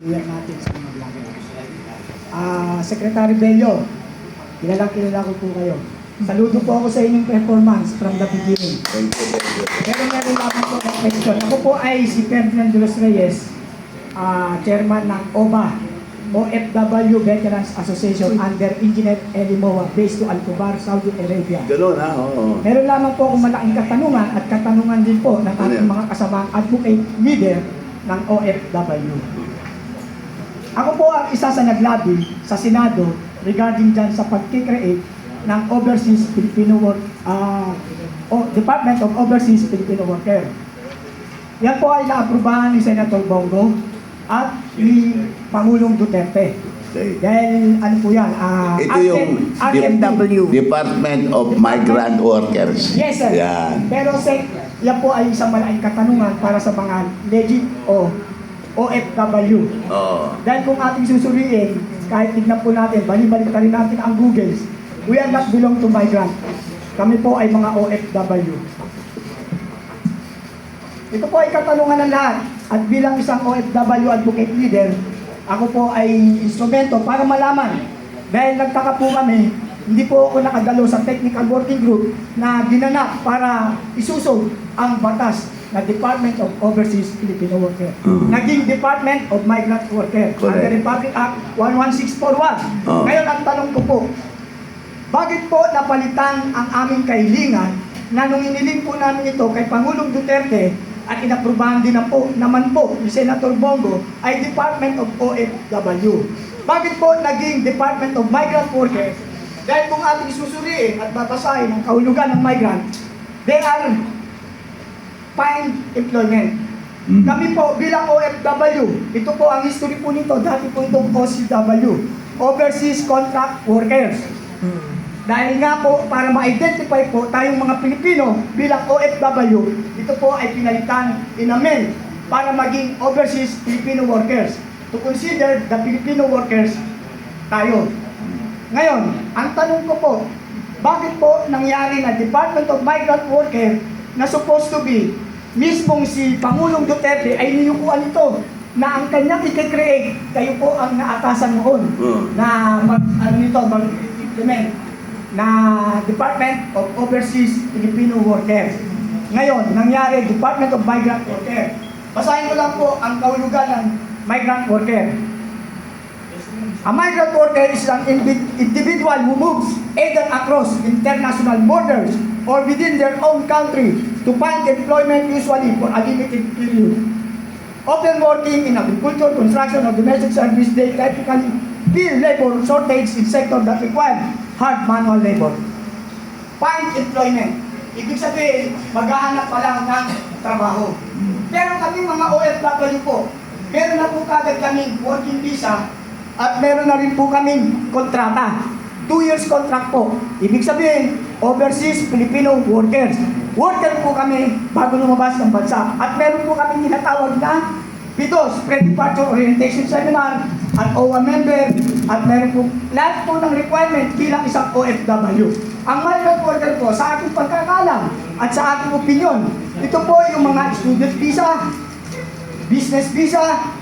Iyan natin sa mga vlogger. Secretary Bello, kilala ko po kayo. Saludo po ako sa inyong performance from the beginning. Pero meron lamang po ng question. Ako po ay si Ferdinand de los Reyes, chairman ng OBA, OFW Veterans Association under Engineer Elimoa based to Al-Kubar, Saudi Arabia. Gano'n ha? Oo. Meron lamang po akong malaking katanungan at katanungan din po ng ating mga kasamang advocate leader ng OFW. Ako po ang isa sa naglabi sa Senado regarding dyan sa pag-create ng Overseas Filipino Department of Overseas Filipino Worker. Yan po ay naaprubahan ni Senator Bongo at ni Pangulong Duterte. Okay. Dahil ano po yan? Ito yung RMW. Department of Migrant Workers. Yes, sir. Yan. Pero yan po ay isang malaking katanungan para sa mga legit o OFW. Oo. Dahil kung ating susuriin, kahit tignan po natin, balik-balik rin natin ang Google, we are not belong to migrant. Kami po ay mga OFW. Ito po ay katanungan ng lahat. At bilang isang OFW advocate leader, ako po ay instrumento para malaman. Dahil nagtaka po kami, hindi po ako nakadalo sa technical working group na ginanap para isusog ang batas na Department of Overseas Filipino Worker. Naging Department of Migrant Worker. Under Republic Act 11641. Ngayon ang tanong ko po, bakit po napalitan ang aming kahilingan na nung iniling po namin ito kay Pangulong Duterte at inaprubahan din naman po ni Senator Bongo ay Department of OFW. Bakit po naging Department of Migrant Workers? Dahil kung ating susuriin at babasahin ang kahulugan ng migrant, they are find employment. Kami po bilang OFW, ito po ang history po nito, dati po itong OCW, Overseas Contract Workers. Dahil nga po, para ma-identify po tayong mga Pilipino bilang OFW, ito po ay pinalitan, inamend, para maging Overseas Filipino Workers. To consider the Filipino workers tayo. Ngayon, ang tanong ko po, bakit po nangyari na Department of Migrant Worker na supposed to be mismong si Pangulong Duterte ay niyukuan ito na ang kanyang i-create, kayo po ang naatasan noon na mag-implement na Department of Overseas Filipino Workers. Ngayon, nangyari Department of Migrant Worker. Basahin ko lang po ang kahulugan ng migrant worker. A migrant worker is an individual who moves either across international borders or within their own country to find employment, usually for a limited period. Often working in agriculture, construction, or domestic service, they typically feel labor shortage in sectors that require hard manual labor. Find employment. Ibig sabihin, maghahanap pa lang ng trabaho. Pero kami mga OFW po, meron na po kagad kaming working visa at meron na rin po kaming kontrata. 2 years contract po. Ibig sabihin, Overseas Filipino Workers. Worker po kami bago lumabas ng bansa. At meron po kami tinatawag na PIDOS, Pre-Departure Orientation Seminar, at OWA member, at meron po lahat po ng requirement bilang isang OFW. Ang migrant worker po, sa aking pagkakalam at sa aking opinion, ito po yung mga student visa, business visa,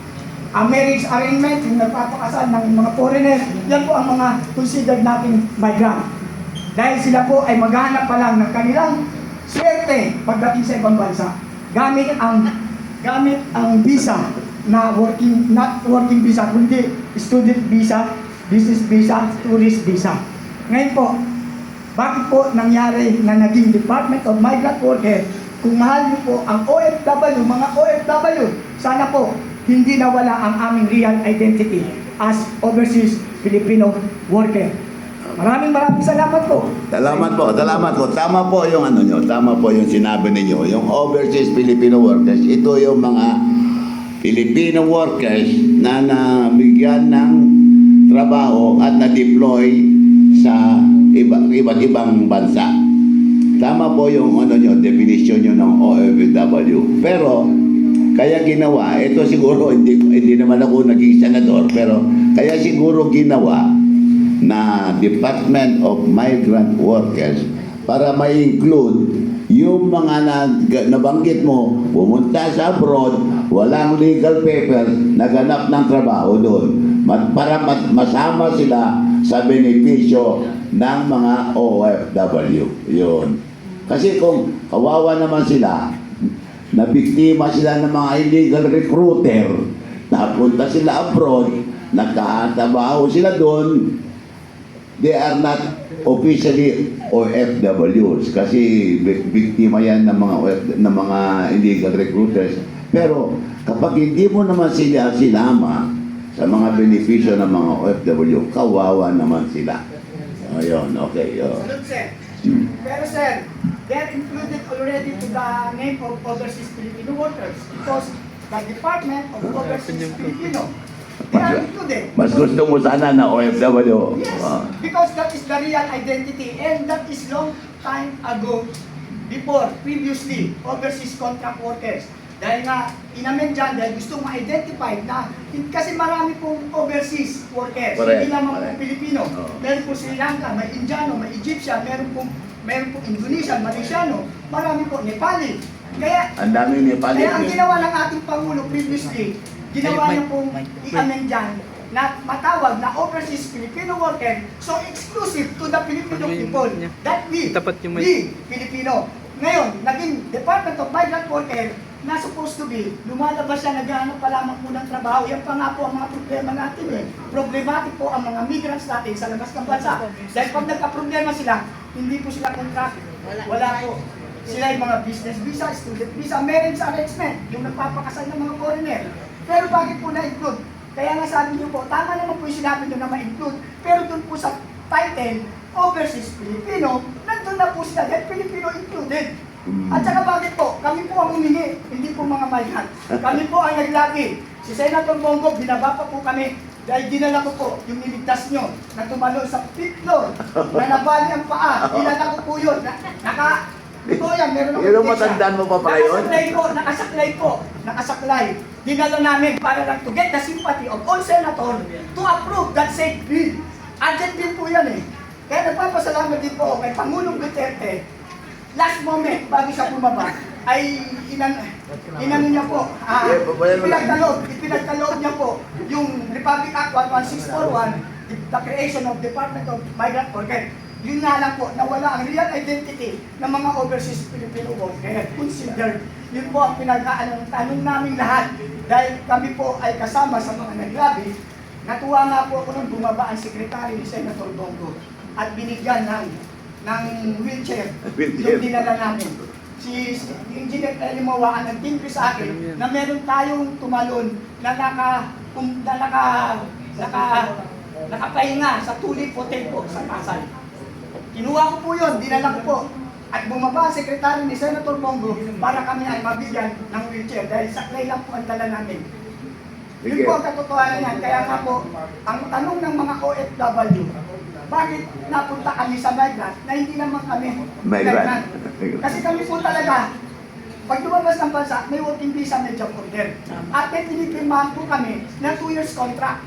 marriage arrangement, yung nagpapakasal ng mga foreigners, yan po ang mga considered nating migrant. Dahil sila po ay maghanap pa lang ng kanilang swerte pagdating sa ibang bansa. Gamit ang visa na not working visa, kundi student visa, business visa, tourist visa. Ngayon po, bakit po nangyari na naging Department of Migrant Worker? Kung mahal niyo po ang OFW, mga OFW, sana po hindi nawala ang aming real identity as Overseas Filipino Worker. Maraming salamat po. Salamat po. Tama po yung ano nyo. Tama po yung sinabi ninyo. Yung Overseas Filipino Workers, ito yung mga Filipino workers na nabigyan ng trabaho at na-deploy sa iba't ibang bansa. Tama po yung ano nyo, definition nyo ng OFW. Pero, kaya ginawa, ito siguro, hindi naman ako naging senador, pero kaya siguro ginawa na Department of Migrant Workers para ma-include yung mga nabanggit mo, pumunta sa abroad, walang legal papers, naganap ng trabaho doon. Para masama sila sa benepisyo ng mga OFW. Yun. Kasi kung kawawa naman sila, nabiktima sila ng mga illegal recruiter, napunta sila abroad, nagkatabaho sila doon, they are not officially OFWs kasi biktima yan ng mga illegal recruiters. Pero kapag hindi mo naman sila sinama sa mga benepisyo ng mga OFW, kawawa naman sila. Ayun, okay. Salute, sir. Pero sir, they're included already to the name of overseas Filipino workers because the Department of Overseas Filipino, they are included. Mas gusto mo sana na OFW. Yes, because that is the real identity and that is long time ago before, previously, overseas contract workers. Dahil nga, inamen dyan, dahil gusto ma-identify na, kasi marami pong overseas workers, Correct, hindi naman correct. po Pilipino. Oo. Meron po Sri Lanka, may Indiano, may Egyptian, meron po Indonesian, Malaysiano, marami po Nepali. Kaya, Ang daming Nepali. ang ginawa ng ating Pangulo previously, ginawa niya pong i-amend dyan na matawag na overseas Filipino worker, so exclusive to the Filipino people. That we Filipino. Ngayon, naging Department of Migrant Worker na supposed to be, lumalabas siya, naghahanap pa lamang po ng trabaho. Yan pa nga po ang mga problema natin eh. Problematic po ang mga migrants natin sa labas ng bansa. Dahil pag nagka-problema sila, hindi po sila contract. Wala po. Sila yung mga business visa, student visa, marriage arrangement, yung nagpapakasal ng mga foreigner. Pero bakit po na-include? Kaya nga sabi niyo po, tama naman po yung sinabi niyo na ma-include, pero dun po sa title, Overseas Filipino, nandun na po sila, dahil Filipino included. At saka bakit po? Kami po ang humingi, hindi po mga migrant. Kami po ang naglabi. Si Senator Bongo, binaba pa po kami dahil dinala ko po yung niligtas nyo na tumalo sa 5th floor, na nabali ang paa. Dinala ko po yun. Ito yan, meron ako. Yung matandaan mo pa pala yun? Nakasaklay. Dinala namin para lang to get the sympathy of all senator to approve that said bill. Urgent bill po yan eh. Kaya nagpapasalamat din po kay Pangulong Duterte. Last moment, bago siya bumaba, ay inano niya po, ipinagkaloob niya po yung Republic Act 11641, the creation of Department of Migrant Workers. Yun nga lang po, nawala ang real identity ng mga overseas Filipino workers. Considered, yun po ang tanong namin lahat. Dahil kami po ay kasama sa mga naglabi, natuwa nga po ako nung bumaba ang sekretary ni Senator Bongo at binigyan ng wheelchair yung dinala namin. Si Engineer Elimowa ang nag-thank you sa akin na meron tayong tumalon na nakapahinga sa Tulip Hotel po sa Pasay. Kinuha ko po yun, dinala ko po. At bumaba ang sekretary ni Senator Bongo para kami ay mabigyan ng wheelchair dahil saklay lang po ang dala namin. Yun po ang katotohanan yan. Kaya nga po, ang tanong ng mga OFW, bakit napunta kami sa migrant na hindi naman kami migrant? Kasi kami po talaga, pag lumabas ng bansa, may working visa, may job order. At may pinipirmahan po kami na 2 years contract.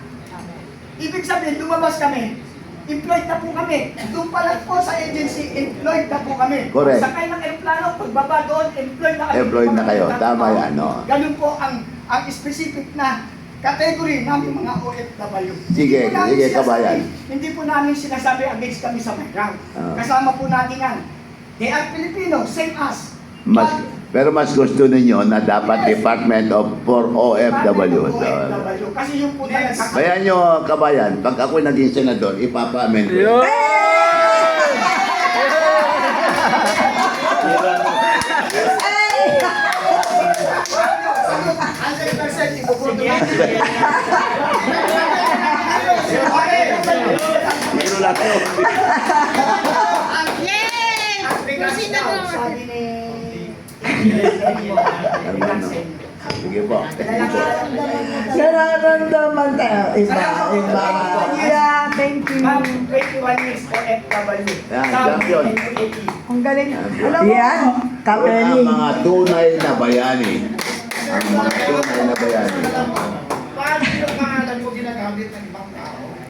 Ibig sabihin, lumabas kami, employed na po kami. Doon pa lang po sa agency, employed na po kami. Correct. Sakay ng aeroplano, pagbaba doon, employed na kami. Employed na kayo, tama yan, no? Ganun po ang specific na category namin mga OFW. Sige, kabayan. Hindi po namin sinasabi against kami sa migrant. Ah. Kasama po natin yan. They are Filipino, same as. Pero mas gusto ninyo na dapat Yes. Department of for OFW. OFW. Kasi yung po talaga. Kaya nyo, kabayan, pag ako naging senador, ipapa-amend ko. 100% ibubuto natin. Pero lang ko. Sabi ni Sige po. Nararamdaman tayo. Iba. Yeah, thank you. 21 years OFW. Yan, champion. Ang galing. Alam mo, yan, Ang kapeli. mga tunay na bayani. Ang mga tunay na bayani.